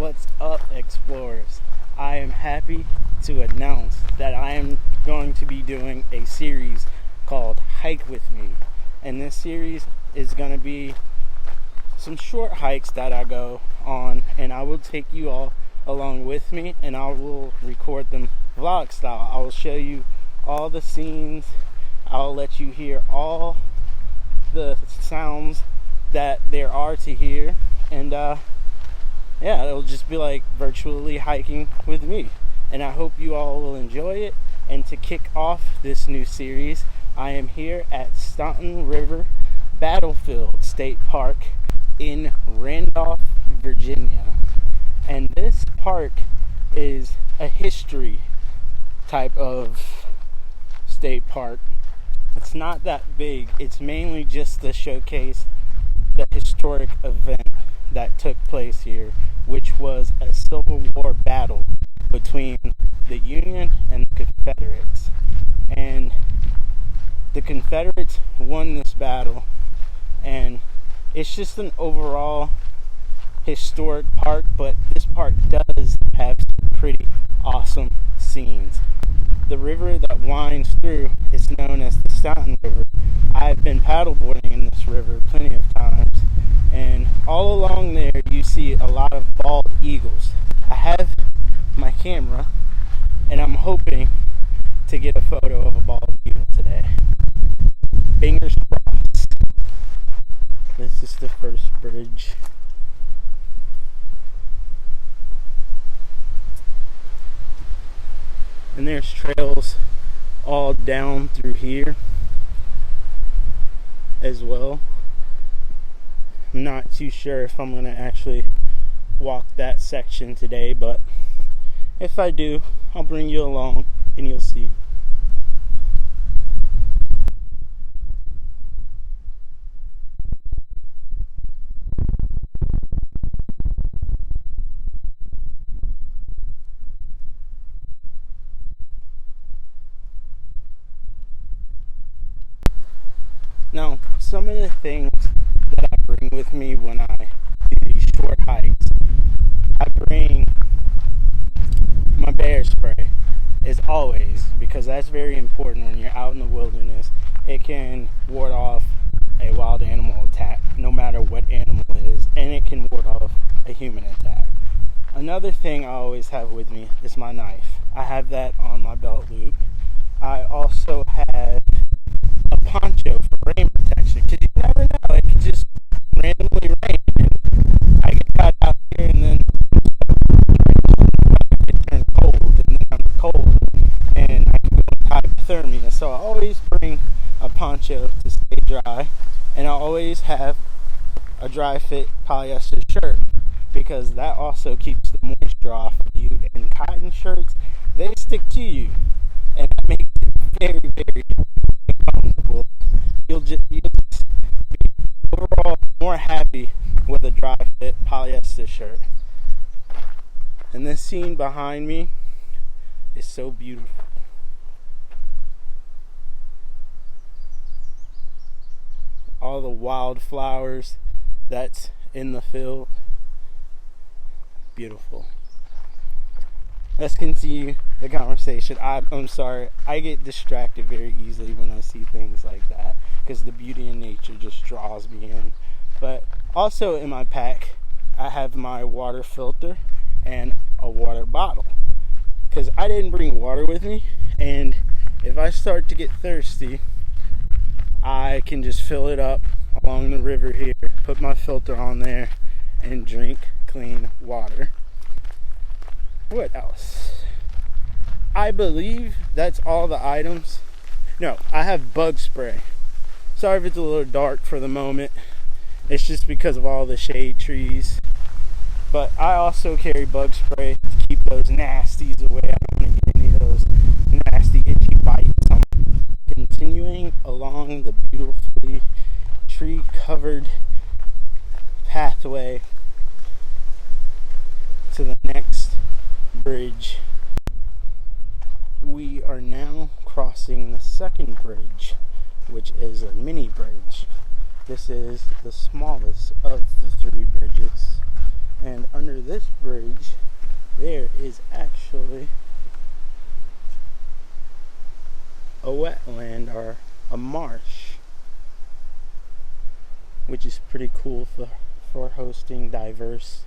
What's up, explorers? I am happy to announce that I am going to be doing a series called Hike With Me. And this series is going to be some short hikes that I go on, and I will take you all along with me, and I will record them vlog style. I will show you all the scenes. I'll let you hear all the sounds that there are to hear, and it'll just be like virtually hiking with me, and I hope you all will enjoy it. And to kick off this new series, I am here at Staunton River Battlefield State Park in Randolph, Virginia. And this park is a history type of state park. It's not that big. It's mainly just to showcase the historic event that took place here, which was a Civil War battle between the Union and the Confederates. And the Confederates won this battle, and it's just an overall historic park, but this park does have some pretty awesome scenes. The river that winds through is known as the Staunton River. I've been paddleboarding in this river plenty of times, and all along there you see a lot of bald eagles. I have my camera, and I'm hoping to get a photo of a bald eagle today. Fingers crossed. This is the first bridge. And there's trails all down through here as well. I'm not too sure if I'm going to actually walk that section today, but if I do, I'll bring you along and you'll see. Now, some of the things that I bring with me when I do these short hikes, I bring my bear spray, as always, because that's very important when you're out in the wilderness. It can ward off a wild animal attack, no matter what animal it is, and it can ward off a human attack. Another thing I always have with me is my knife. I have that on my belt loop. I also have a poncho for rain protection, because you never know, it could just randomly rain and I get caught out here, and then it turns cold, and then I'm cold and I can go into hypothermia. So I always bring a poncho to stay dry, and I always have a dry fit polyester shirt, because that also keeps the moisture off of you, and cotton shirts, they stick to you, and that makes it very, very uncomfortable. You'll just be overall more happy with a dry fit polyester shirt. And this scene behind me is so beautiful. All the wildflowers that's in the field. Beautiful. Let's continue the conversation. I'm sorry, I get distracted very easily when I see things like that, because the beauty in nature just draws me in. But also in my pack, I have my water filter and a water bottle, because I didn't bring water with me, and if I start to get thirsty, I can just fill it up along the river here, put my filter on there, and drink clean water. What else? I believe that's all the items. No, I have bug spray. Sorry if it's a little dark for the moment. It's just because of all the shade trees. But I also carry bug spray to keep those nasties away. I don't want to get any of those nasty itchy bites. I'm continuing along the beautifully tree-covered pathway to the next bridge. We are now crossing the second bridge, which is a mini bridge. This is the smallest of the three bridges, and under this bridge, there is actually a wetland or a marsh, which is pretty cool for hosting diverse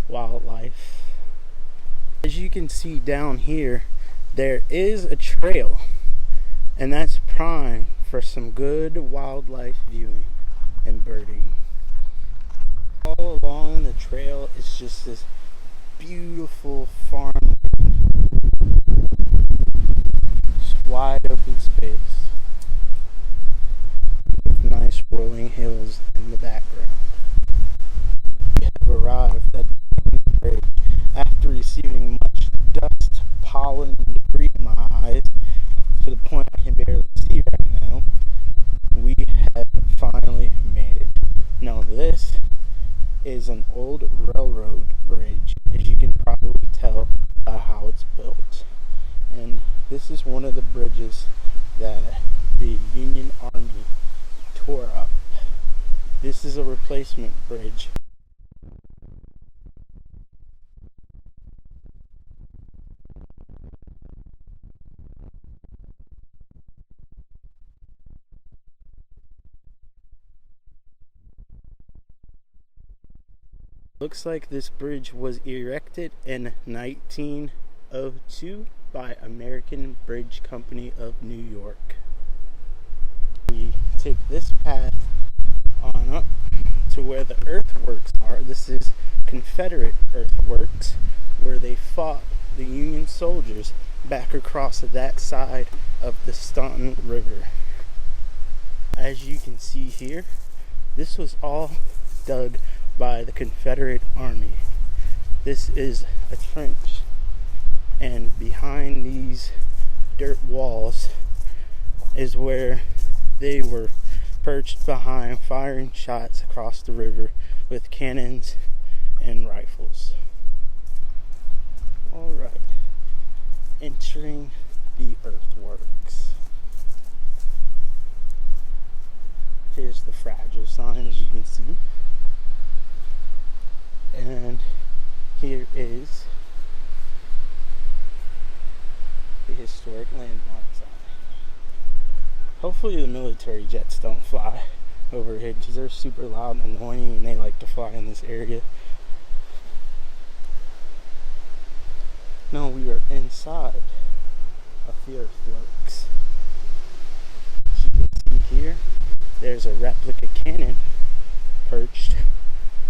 wildlife. As you can see down here, there is a trail, and that's prime for some good wildlife viewing and birding. All along the trail is just this beautiful farm, just wide open space with nice rolling hills in the background. We have arrived at the bridge after receiving much dust, pollen, and debris in my eyes to the point I can barely see right now. We have finally made it. Now this is an old railroad bridge, as you can probably tell by how it's built. And this is one of the bridges that the Union Army tore up. This is a replacement bridge. Looks like this bridge was erected in 1902 by American Bridge Company of New York. We take this path on up to where the earthworks are. This is Confederate Earthworks, where they fought the Union soldiers back across that side of the Staunton River. As you can see here, this was all dug by the Confederate Army. This is a trench, and behind these dirt walls is where they were perched behind, firing shots across the river with cannons and rifles. Alright, entering the earthworks. Here's the fragile sign, as you can see. And here is the historic landmark sign. Hopefully the military jets don't fly overhead, because they're super loud and annoying, and they like to fly in this area. Now we are inside of the earthworks. As you can see here, there's a replica cannon perched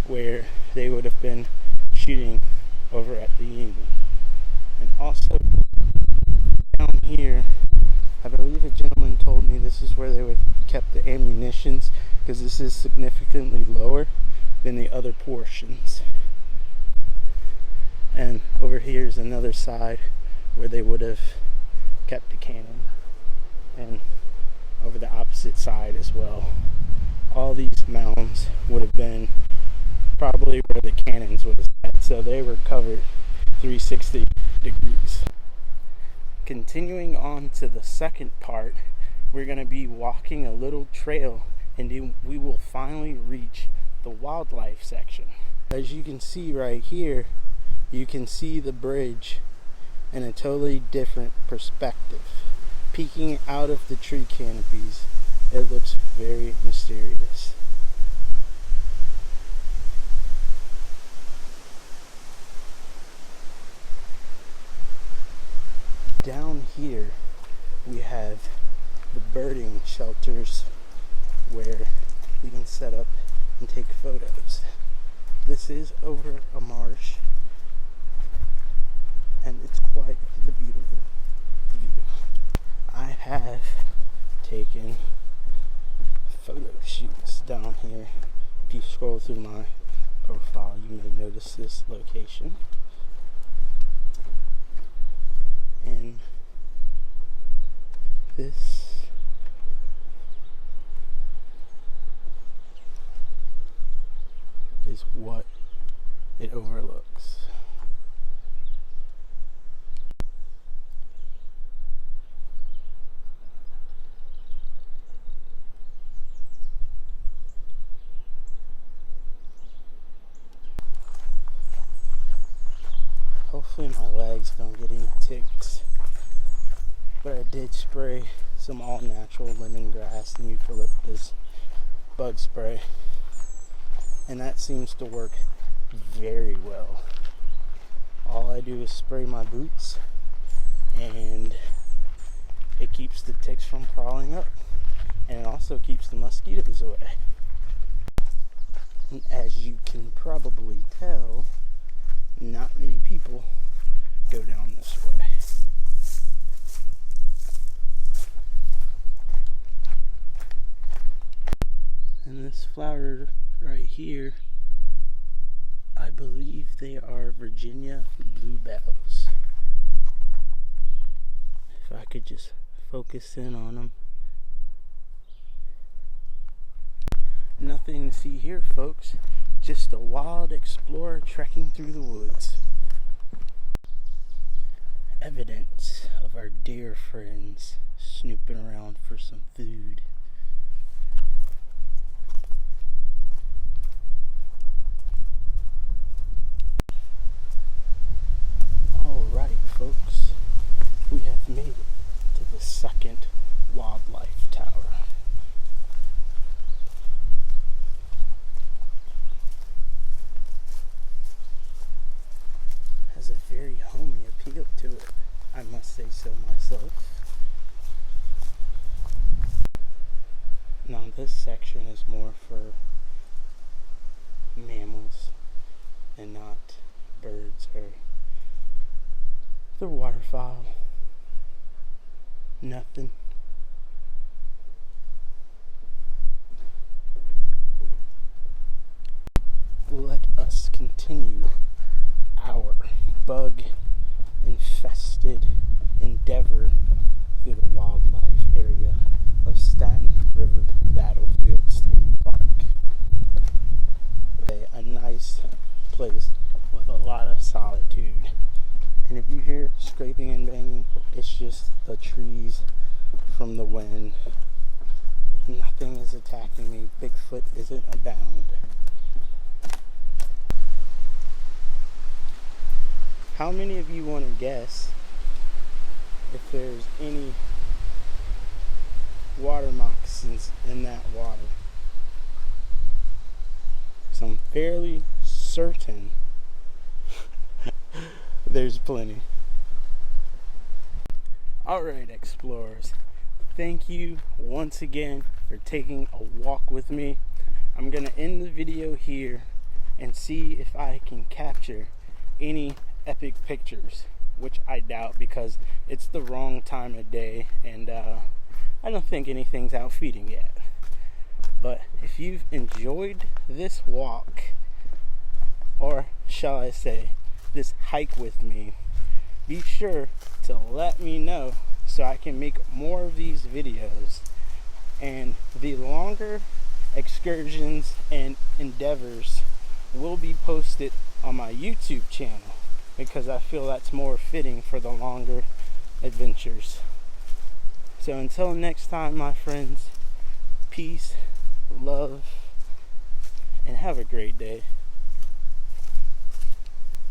where they would have been shooting over at the Union. And also down here, I believe a gentleman told me this is where they would kept the ammunitions, because this is significantly lower than the other portions. And over here is another side where they would have kept the cannon, and over the opposite side as well. All these mounds would have been probably where the cannons was at, so they were covered 360 degrees. Continuing on to the second part, we're going to be walking a little trail, and we will finally reach the wildlife section. As you can see right here, you can see the bridge in a totally different perspective. Peeking out of the tree canopies, it looks very mysterious. Down here we have the birding shelters where you can set up and take photos. This is over a marsh, and it's quite the beautiful view. I have taken photo shoots down here. If you scroll through my profile, you may notice this location. And this is what it overlooks. Hopefully my legs don't get any ticks. But I did spray some all-natural lemongrass and eucalyptus bug spray, and that seems to work very well. All I do is spray my boots, and it keeps the ticks from crawling up, and it also keeps the mosquitoes away. And as you can probably tell, not many people go down this way. And this flower right here, I believe they are Virginia bluebells. If I could just focus in on them. Nothing to see here, folks. Just a wild explorer trekking through the woods. Evidence of our dear friends snooping around for some food. Alright, folks, we have made it to the second wildlife tower. Has a very homey appeal to it, I must say so myself. Now this section is more for mammals and not birds or the waterfowl. Nothing. Let us continue our bug infested endeavor through the wildlife area of Staunton River Battlefield State Park. A nice place with a lot of solitude. And if you hear scraping and banging, it's just the trees from the wind. Nothing is attacking me. Bigfoot isn't abound. How many of you want to guess if there's any water moccasins in that water? So I'm fairly certain there's plenty. Alright, explorers, thank you once again for taking a walk with me. I'm going to end the video here and see if I can capture any epic pictures, which I doubt because it's the wrong time of day and I don't think anything's out feeding yet. But if you've enjoyed this walk, or shall I say this hike with me, be sure to let me know so I can make more of these videos. And the longer excursions and endeavors will be posted on my YouTube channel, because I feel that's more fitting for the longer adventures. So until next time, my friends, peace, love, and have a great day.